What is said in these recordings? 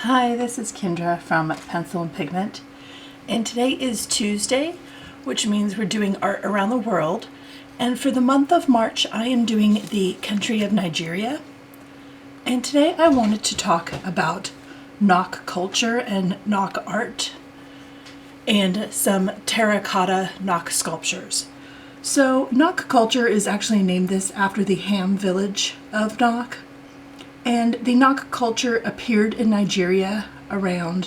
Hi, this is Kendra from Pencil and Pigment, and today is Tuesday, which means we're doing art around the world. And for the month of March, I am doing the country of Nigeria. And today I wanted to talk about knock culture and knock art and some terracotta knock sculptures. So knock culture is actually named this after the Ham village of Knock. And the knock culture appeared in Nigeria around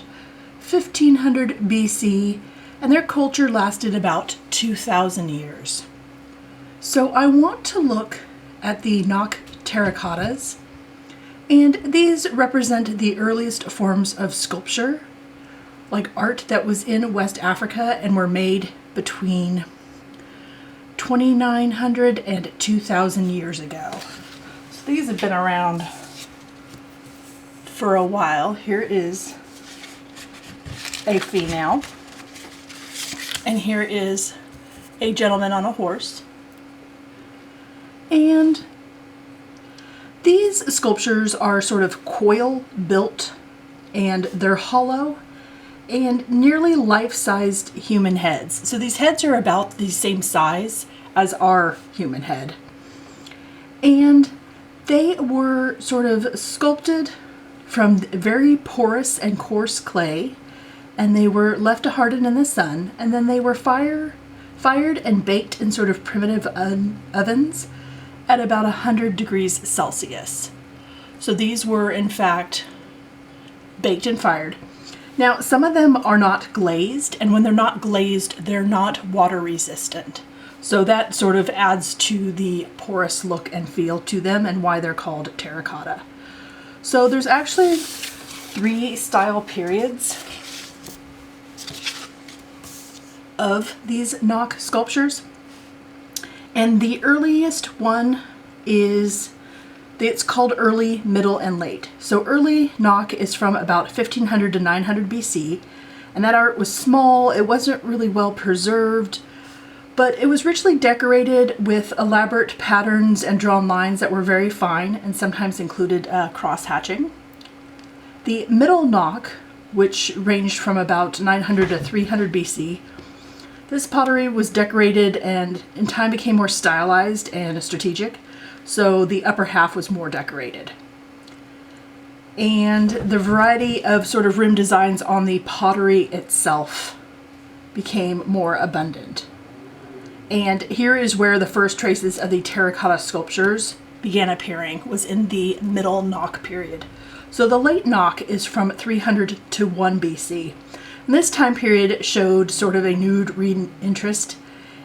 1500 BC, and their culture lasted about 2,000 years. So I want to look at the knock terracottas, and these represent the earliest forms of sculpture, like art that was in West Africa and were made between 2,900 and 2,000 years ago. So these have been around for a while. Here is a female, and here is a gentleman on a horse. And these sculptures are sort of coil built, and they're hollow and nearly life-sized human heads. So these heads are about the same size as our human head. And they were sort of sculpted from very porous and coarse clay, and they were left to harden in the sun, and then they were fired and baked in sort of primitive ovens at about 100 degrees Celsius. So these were in fact baked and fired. Now some of them are not glazed, and when they're not glazed, they're not water resistant. So that sort of adds to the porous look and feel to them and why they're called terracotta. So there's actually 3 style periods of these knock sculptures. And the earliest one is, it's called early, middle, and late. So early knock is from about 1500 to 900 BC. And that art was small, it wasn't really well preserved, but it was richly decorated with elaborate patterns and drawn lines that were very fine and sometimes included cross-hatching. The middle knock, which ranged from about 900 to 300 BC, this pottery was decorated and in time became more stylized and strategic, so the upper half was more decorated. And the variety of sort of rim designs on the pottery itself became more abundant. And here is where the first traces of the terracotta sculptures began appearing, was in the middle knock period. So the late knock is from 300 to 1 BC. And this time period showed sort of a nude interest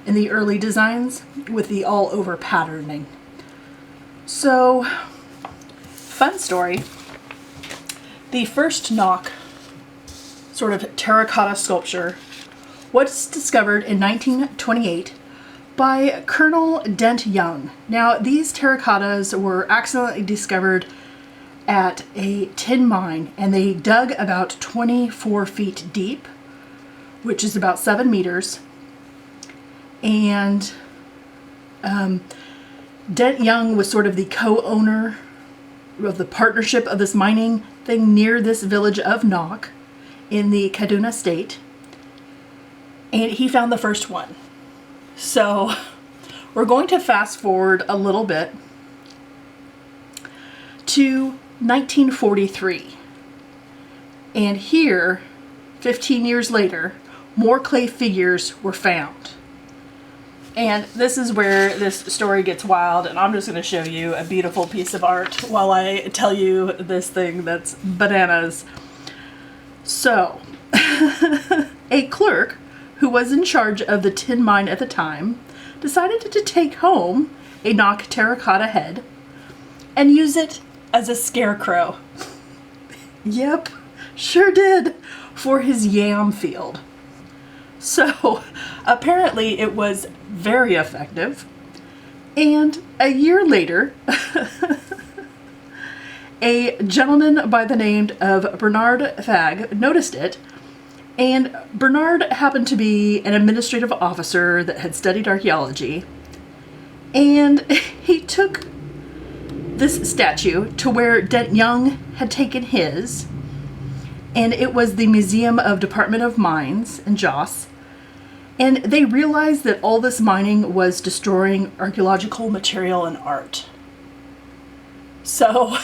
in the early designs with the all-over patterning. So, fun story. The first knock sort of terracotta sculpture was discovered in 1928 by Colonel Dent Young. Now, these terracottas were accidentally discovered at a tin mine, and they dug about 24 feet deep, which is about 7 meters. And Dent Young was sort of the co-owner of the partnership of this mining thing near this village of Knock in the Kaduna state. And he found the first one. So we're going to fast forward a little bit to 1943. And here, 15 years later, more clay figures were found. And this is where this story gets wild, and I'm just going to show you a beautiful piece of art while I tell you this thing that's bananas. So, a clerk who was in charge of the tin mine at the time, decided to take home a knock terracotta head and use it as a scarecrow. Yep, sure did, for his yam field. So apparently it was very effective, and a year later, a gentleman by the name of Bernard Fagg noticed it. And Bernard happened to be an administrative officer that had studied archaeology, and he took this statue to where Dent Young had taken his, and it was the Museum of Department of Mines in Jos. And they realized that all this mining was destroying archaeological material and art. So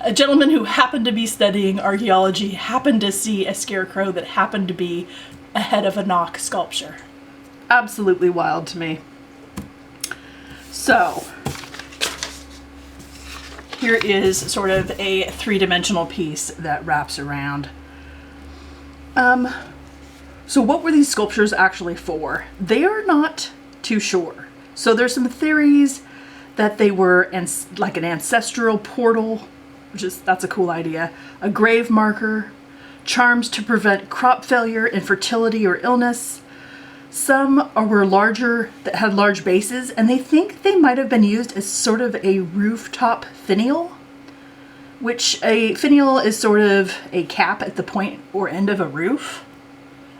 a gentleman who happened to be studying archaeology happened to see a scarecrow that happened to be ahead of a Knock sculpture. Absolutely wild to me. So here is sort of a three-dimensional piece that wraps around. So what were these sculptures actually for? They are not too sure. So there's some theories that they were like an ancestral portal, that's a cool idea, a grave marker, charms to prevent crop failure, infertility, or illness. Some were larger, that had large bases, and they think they might have been used as sort of a rooftop finial, which a finial is sort of a cap at the point or end of a roof.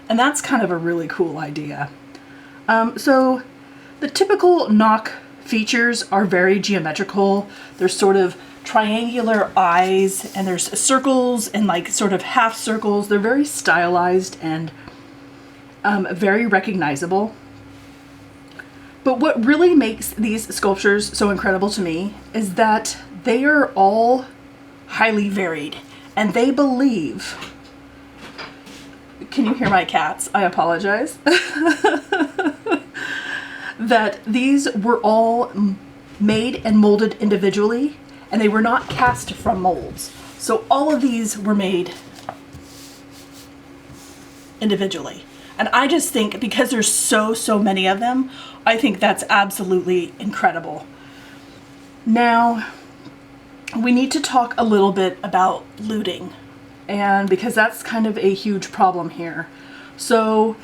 And that's kind of a really cool idea. So the typical Knock features are very geometrical. There's sort of triangular eyes, and there's circles and like sort of half circles. They're very stylized and very recognizable. But what really makes these sculptures so incredible to me is that they are all highly varied, and they believe... Can you hear my cats? I apologize. That these were all made and molded individually, and they were not cast from molds. So all of these were made individually. And I just think, because there's so many of them, I think that's absolutely incredible. Now, we need to talk a little bit about looting, and because that's kind of a huge problem here. So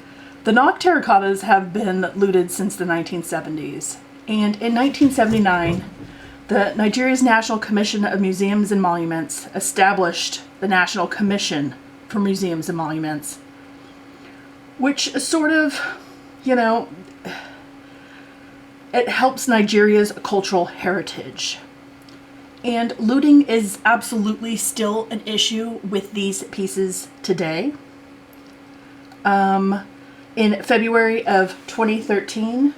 the Knock terracottas have been looted since the 1970s, and in 1979 the Nigeria's National Commission of Museums and Monuments established the National Commission for Museums and Monuments, which sort of, you know, it helps Nigeria's cultural heritage. And looting is absolutely still an issue with these pieces today. In February of 2013,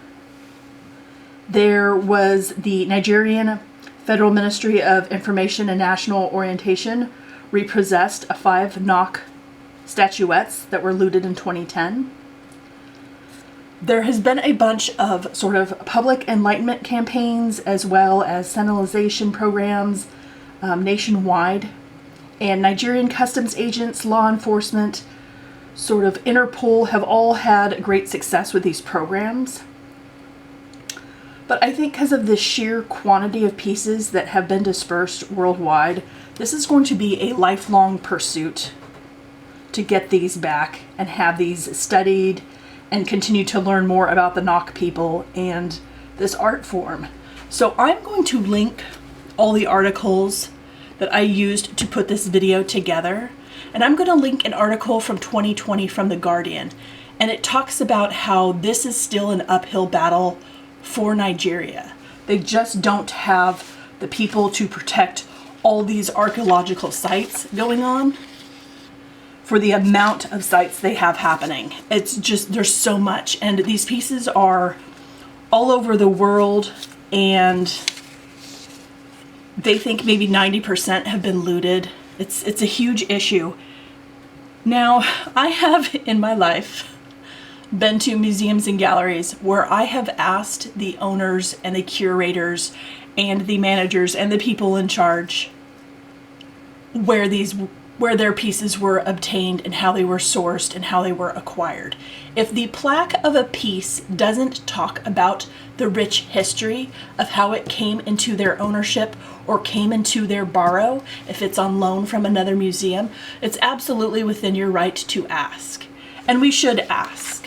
there was the Nigerian Federal Ministry of Information and National Orientation repossessed 5 Knock statuettes that were looted in 2010. There has been a bunch of sort of public enlightenment campaigns as well as sensitization programs nationwide, and Nigerian customs agents, law enforcement, sort of Interpol have all had great success with these programs. But I think because of the sheer quantity of pieces that have been dispersed worldwide, this is going to be a lifelong pursuit to get these back and have these studied and continue to learn more about the Knock people and this art form. So I'm going to link all the articles that I used to put this video together. And I'm going to link an article from 2020 from The Guardian. And it talks about how this is still an uphill battle for Nigeria. They just don't have the people to protect all these archaeological sites going on for the amount of sites they have happening. It's just, there's so much, and these pieces are all over the world, and they think maybe 90% have been looted. It's a huge issue. Now, I have in my life been to museums and galleries where I have asked the owners and the curators and the managers and the people in charge where their pieces were obtained and how they were sourced and how they were acquired. If the plaque of a piece doesn't talk about the rich history of how it came into their ownership or came into their borrow, if it's on loan from another museum, it's absolutely within your right to ask. And we should ask.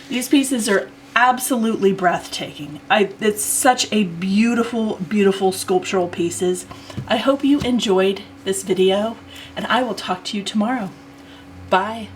These pieces are absolutely breathtaking. It's such a beautiful, beautiful sculptural pieces. I hope you enjoyed this video, and I will talk to you tomorrow. Bye.